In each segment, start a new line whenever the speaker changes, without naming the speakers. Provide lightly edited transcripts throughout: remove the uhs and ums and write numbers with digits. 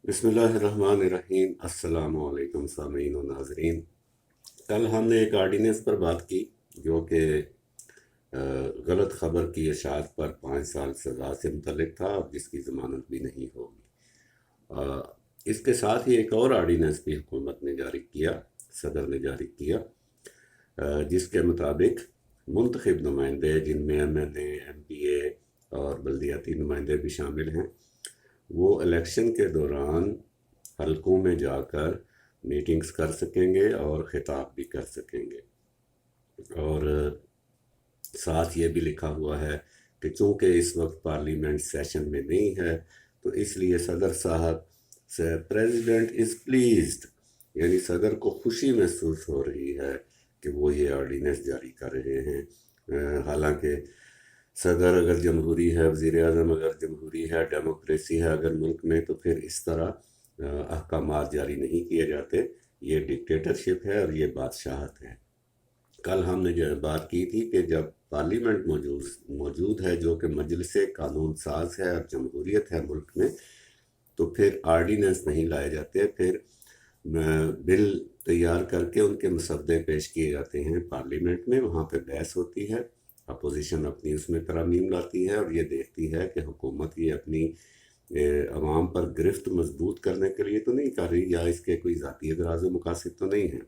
بسم اللہ الرحمن الرحیم۔ السلام علیکم سامعین و ناظرین۔ کل ہم نے ایک آرڈیننس پر بات کی جو کہ غلط خبر کی اشاعت پر 5 سال سزا سے متعلق تھا، اور جس کی ضمانت بھی نہیں ہوگی۔ اس کے ساتھ ہی ایک اور آرڈیننس بھی حکومت نے جاری کیا، صدر نے جاری کیا، جس کے مطابق منتخب نمائندے، جن میں M L A, M P A اور بلدیاتی نمائندے بھی شامل ہیں، وہ الیکشن کے دوران حلقوں میں جا کر میٹنگز کر سکیں گے اور خطاب بھی کر سکیں گے۔ اور ساتھ یہ بھی لکھا ہوا ہے کہ چونکہ اس وقت پارلیمنٹ سیشن میں نہیں ہے، تو اس لیے صدر صاحب سے پریزیڈنٹ از پلیزڈ، یعنی صدر کو خوشی محسوس ہو رہی ہے کہ وہ یہ آرڈیننس جاری کر رہے ہیں۔ حالانکہ صدر اگر جمہوری ہے، وزیر اعظم اگر جمہوری ہے، ڈیموکریسی ہے اگر ملک میں، تو پھر اس طرح احکامات جاری نہیں کیے جاتے۔ یہ ڈکٹیٹرشپ ہے اور یہ بادشاہت ہے۔ کل ہم نے جو بات کی تھی کہ جب پارلیمنٹ موجود ہے جو کہ مجلس قانون ساز ہے اور جمہوریت ہے ملک میں، تو پھر آرڈیننس نہیں لائے جاتے، پھر بل تیار کر کے ان کے مسودے پیش کیے جاتے ہیں پارلیمنٹ میں، وہاں پہ بحث ہوتی ہے، اپوزیشن اپنی اس میں ترامیم لاتی ہے اور یہ دیکھتی ہے کہ حکومت یہ اپنی عوام پر گرفت مضبوط کرنے کے لیے تو نہیں کر رہی، یا اس کے کوئی ذاتی اغراض و مقاصد تو نہیں ہیں۔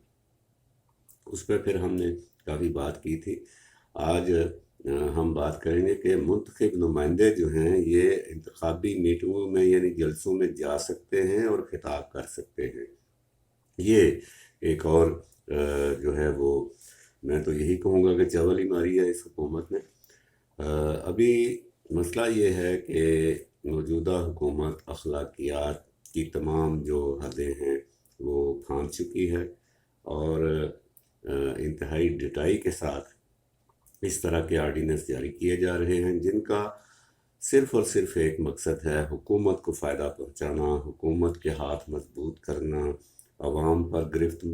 اس پہ پھر ہم نے کافی بات کی تھی۔ آج ہم بات کریں گے کہ منتخب نمائندے جو ہیں یہ انتخابی میٹنگوں میں یعنی جلسوں میں جا سکتے ہیں اور خطاب کر سکتے ہیں۔ یہ ایک اور جو ہے وہ، میں تو یہی کہوں گا کہ چاول ہی ماری ہے اس حکومت نے۔ ابھی مسئلہ یہ ہے کہ موجودہ حکومت اخلاقیات کی تمام جو حدیں ہیں وہ پھاند چکی ہے، اور انتہائی ڈٹائی کے ساتھ اس طرح کے آرڈیننس جاری کیے جا رہے ہیں جن کا صرف اور صرف ایک مقصد ہے: حکومت کو فائدہ پہنچانا، حکومت کے ہاتھ مضبوط کرنا، عوام پر گرفت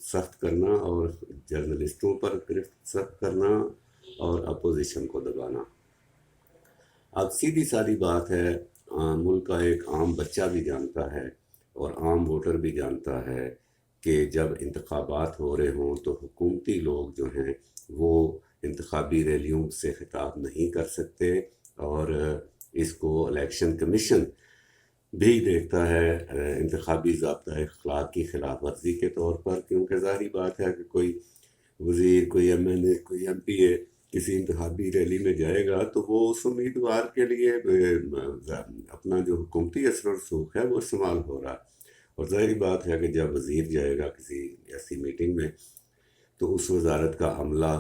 سخت کرنا، اور جرنلسٹوں پر گرفت سخت کرنا، اور اپوزیشن کو دبانا۔ اب سیدھی سادی بات ہے، ملک کا ایک عام بچہ بھی جانتا ہے اور عام ووٹر بھی جانتا ہے کہ جب انتخابات ہو رہے ہوں تو حکومتی لوگ جو ہیں وہ انتخابی ریلیوں سے خطاب نہیں کر سکتے، اور اس کو الیکشن کمیشن بھی دیکھتا ہے انتخابی ضابطۂ اخلاق کی خلاف ورزی کے طور پر، کیونکہ ظاہری بات ہے کہ کوئی وزیر، کوئی ایم ایل اے، کوئی ایم پی اے کسی انتخابی ریلی میں جائے گا تو وہ اس امیدوار کے لیے اپنا جو حکومتی اثر و رسوخ ہے وہ استعمال ہو رہا ہے۔ اور ظاہری بات ہے کہ جب وزیر جائے گا کسی ایسی میٹنگ میں تو اس وزارت کا عملہ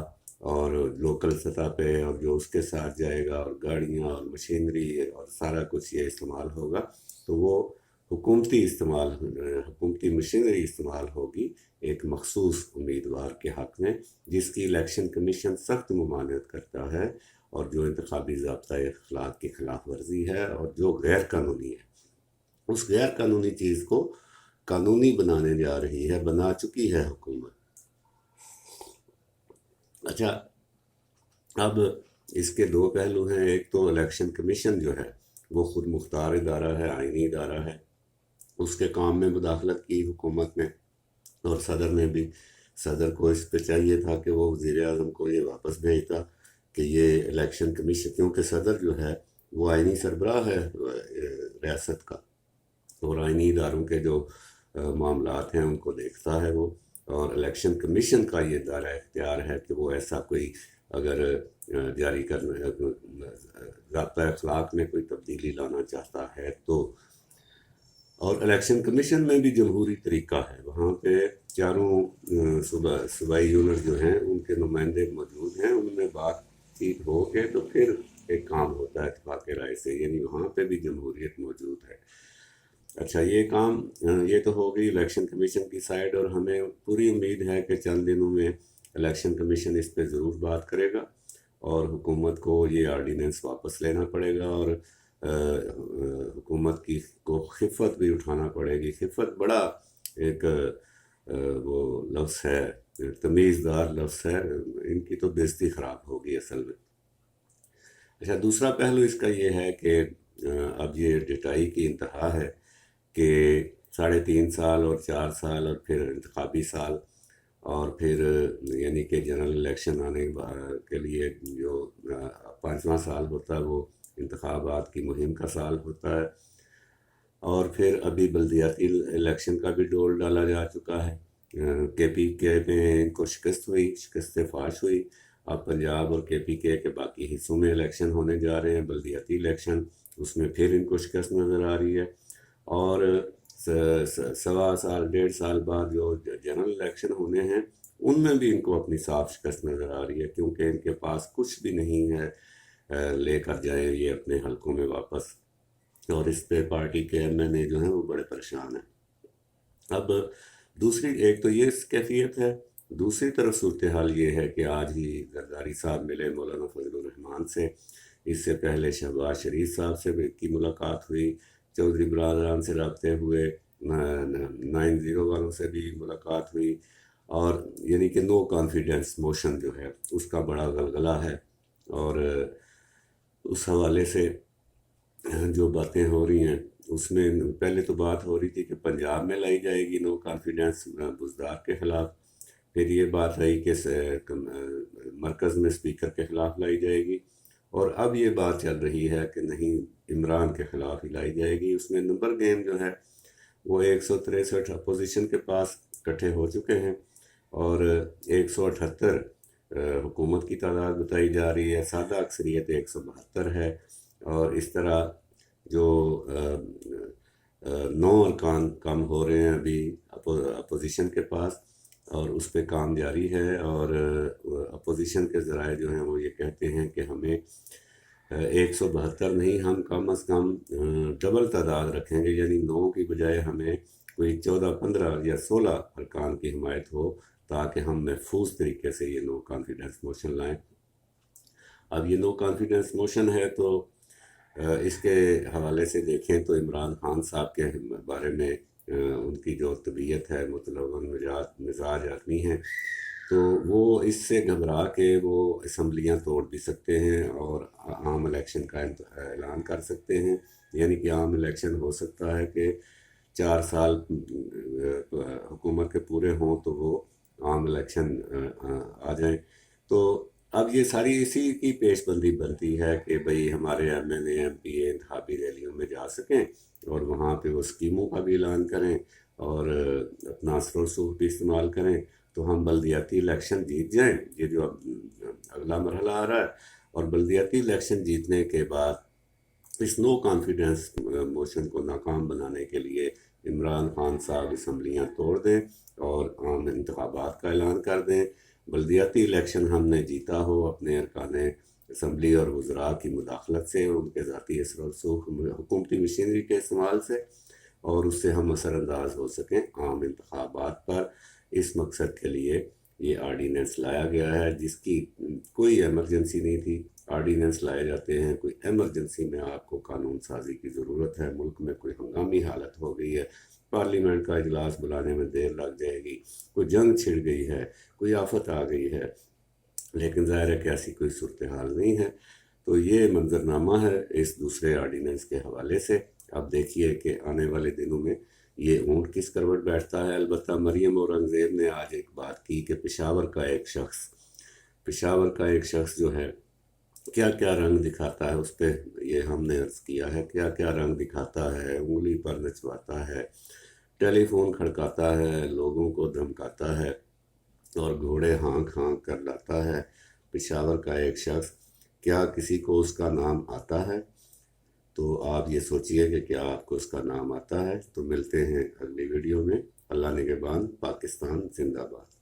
اور لوکل سطح پہ اور جو اس کے ساتھ جائے گا اور گاڑیاں اور مشینری اور سارا کچھ یہ استعمال ہوگا، تو وہ حکومتی مشینری استعمال ہوگی ایک مخصوص امیدوار کے حق میں، جس کی الیکشن کمیشن سخت ممانعت کرتا ہے، اور جو انتخابی ضابطۂ اخلاق کی خلاف ورزی ہے اور جو غیر قانونی ہے، اس غیر قانونی چیز کو قانونی بنانے جا رہی ہے، بنا چکی ہے حکومت۔ اچھا، اب اس کے دو پہلو ہیں۔ ایک تو الیکشن کمیشن جو ہے وہ خود مختار ادارہ ہے، آئینی ادارہ ہے، اس کے کام میں مداخلت کی حکومت نے، اور صدر کو اس پہ چاہیے تھا کہ وہ وزیر اعظم کو یہ واپس بھیجتا کہ یہ الیکشن کمیشن، کیونکہ صدر جو ہے وہ آئینی سربراہ ہے ریاست کا، اور آئینی اداروں کے جو معاملات ہیں ان کو دیکھتا ہے وہ، اور الیکشن کمیشن کا یہ دائرہ اختیار ہے کہ وہ ایسا کوئی اگر جاری کرنا، ضابطۂ اخلاق میں کوئی تبدیلی لانا چاہتا ہے تو۔ اور الیکشن کمیشن میں بھی جمہوری طریقہ ہے، وہاں پہ چاروں صوبائی یونٹ جو ہیں ان کے نمائندے موجود ہیں، ان میں بات چیت ہو کے تو پھر ایک کام ہوتا ہے اتفاق رائے سے، یعنی وہاں پہ بھی جمہوریت موجود ہے۔ اچھا، یہ کام یہ تو ہو گئی الیکشن کمیشن کی سائڈ، اور ہمیں پوری امید ہے کہ چند دنوں میں الیکشن کمیشن اس پہ ضرور بات کرے گا، اور حکومت کو یہ آرڈیننس واپس لینا پڑے گا، اور حکومت کو خفت بھی اٹھانا پڑے گی۔ خفت بڑا ایک وہ لفظ ہے، تمیزدار لفظ ہے، ان کی تو بےزتی خراب ہوگی اصل میں۔ اچھا، دوسرا پہلو اس کا یہ ہے کہ اب یہ ڈٹائی کی انتہا ہے کہ 3.5 سال اور 4 سال اور پھر انتخابی سال اور پھر یعنی کہ جنرل الیکشن آنے کے لیے جو 5واں سال ہوتا ہے وہ انتخابات کی مہم کا سال ہوتا ہے، اور پھر ابھی بلدیاتی الیکشن کا بھی ڈول ڈالا جا چکا ہے۔ کے پی کے میں ان کو شکست فاش ہوئی۔ اب پنجاب اور کے پی کے باقی حصوں میں الیکشن ہونے جا رہے ہیں، بلدیاتی الیکشن، اس میں پھر ان کو شکست نظر آ رہی ہے، اور 1.25 سال 1.5 سال بعد جو جنرل الیکشن ہونے ہیں ان میں بھی ان کو اپنی صاف شکست نظر آ رہی ہے، کیونکہ ان کے پاس کچھ بھی نہیں ہے لے کر جائیں یہ اپنے حلقوں میں واپس، اور اس پہ پارٹی کے ایم این اے جو ہیں وہ بڑے پریشان ہیں۔ اب دوسری ایک تو یہ کیفیت ہے، دوسری طرف صورتحال یہ ہے کہ آج ہی زرداری صاحب ملے مولانا فضل الرحمان سے، اس سے پہلے شہباز شریف صاحب سے کی ملاقات ہوئی، چودھری برادران سے رابطے ہوئے، 90 والوں سے بھی ملاقات ہوئی، اور یعنی کہ نو کانفیڈنس موشن جو ہے اس کا بڑا غلغلہ ہے، اور اس حوالے سے جو باتیں ہو رہی ہیں اس میں پہلے تو بات ہو رہی تھی کہ پنجاب میں لائی جائے گی نو کانفیڈنس بزدار کے خلاف، پھر یہ بات رہی کہ مرکز میں اسپیکر کے خلاف لائی جائے گی، اور اب یہ بات چل رہی ہے کہ نہیں عمران کے خلاف ہی لائی جائے گی۔ اس میں نمبر گیم جو ہے وہ 163 اپوزیشن کے پاس اکٹھے ہو چکے ہیں، اور 178 حکومت کی تعداد بتائی جا رہی ہے، سادہ اکثریت 172 ہے، اور اس طرح جو 9 ارکان کم ہو رہے ہیں ابھی اپوزیشن کے پاس، اور اس پہ کام جاری ہے، اور اپوزیشن کے ذرائع جو ہیں وہ یہ کہتے ہیں کہ ہمیں 172 نہیں، ہم کم از کم ڈبل تعداد رکھیں گے، یعنی 9 کی بجائے ہمیں کوئی 14 15 یا 16 ارکان کی حمایت ہو، تاکہ ہم محفوظ طریقے سے یہ نو کانفیڈنس موشن لائیں۔ اب یہ نو کانفیڈنس موشن ہے تو اس کے حوالے سے دیکھیں تو عمران خان صاحب کے بارے میں ان کی جو طبیعت ہے متلون مزاج آدمی ہے، تو وہ اس سے گھبرا کے وہ اسمبلیاں توڑ بھی سکتے ہیں اور عام الیکشن کا اعلان کر سکتے ہیں، یعنی کہ عام الیکشن ہو سکتا ہے کہ 4 سال حکومت کے پورے ہوں تو وہ عام الیکشن آ جائیں۔ تو اب یہ ساری اسی کی پیش بندی بنتی ہے کہ بھئی ہمارے M N A M P A انتخابی ریلیوں میں جا سکیں، اور وہاں پہ وہ اسکیموں کا بھی اعلان کریں اور اپنا اثر و رسوخ بھی استعمال کریں، تو ہم بلدیاتی الیکشن جیت جائیں، یہ جو اب اگلا مرحلہ آ رہا ہے، اور بلدیاتی الیکشن جیتنے کے بعد اس نو کانفیڈنس موشن کو ناکام بنانے کے لیے عمران خان صاحب اسمبلیاں توڑ دیں اور عام انتخابات کا اعلان کر دیں، بلدیاتی الیکشن ہم نے جیتا ہو اپنے ارکان اسمبلی اور وزراء کی مداخلت سے، ان کے ذاتی اثر و رسوخ حکومتی مشینری کے استعمال سے، اور اس سے ہم اثر انداز ہو سکیں عام انتخابات پر۔ اس مقصد کے لیے یہ آرڈیننس لایا گیا ہے، جس کی کوئی ایمرجنسی نہیں تھی۔ آرڈیننس لائے جاتے ہیں کوئی ایمرجنسی میں، آپ کو قانون سازی کی ضرورت ہے، ملک میں کوئی ہنگامی حالت ہو گئی ہے، پارلیمنٹ کا اجلاس بلانے میں دیر لگ جائے گی، کوئی جنگ چھڑ گئی ہے، کوئی آفت آ گئی ہے، لیکن ظاہر ہے کہ ایسی کوئی صورتحال نہیں ہے۔ تو یہ منظرنامہ ہے اس دوسرے آرڈیننس کے حوالے سے۔ اب دیکھیے کہ آنے والے دنوں میں یہ اونٹ کس کروٹ بیٹھتا ہے۔ البتہ مریم اورنگزیب نے آج ایک بات کی کہ پشاور کا ایک شخص جو ہے کیا کیا رنگ دکھاتا ہے، اس پہ یہ ہم نے عرض کیا ہے، کیا کیا رنگ دکھاتا ہے، انگلی پر نچواتا ہے، ٹیلی فون کھڑکاتا ہے، لوگوں کو دھمکاتا ہے اور گھوڑے ہانک ہانک کر لاتا ہے۔ پشاور کا ایک شخص، کیا کسی کو اس کا نام آتا ہے؟ تو آپ یہ سوچئے کہ کیا آپ کو اس کا نام آتا ہے۔ تو ملتے ہیں اگلی ویڈیو میں۔ اللہ نگہبان، پاکستان زندہ باد۔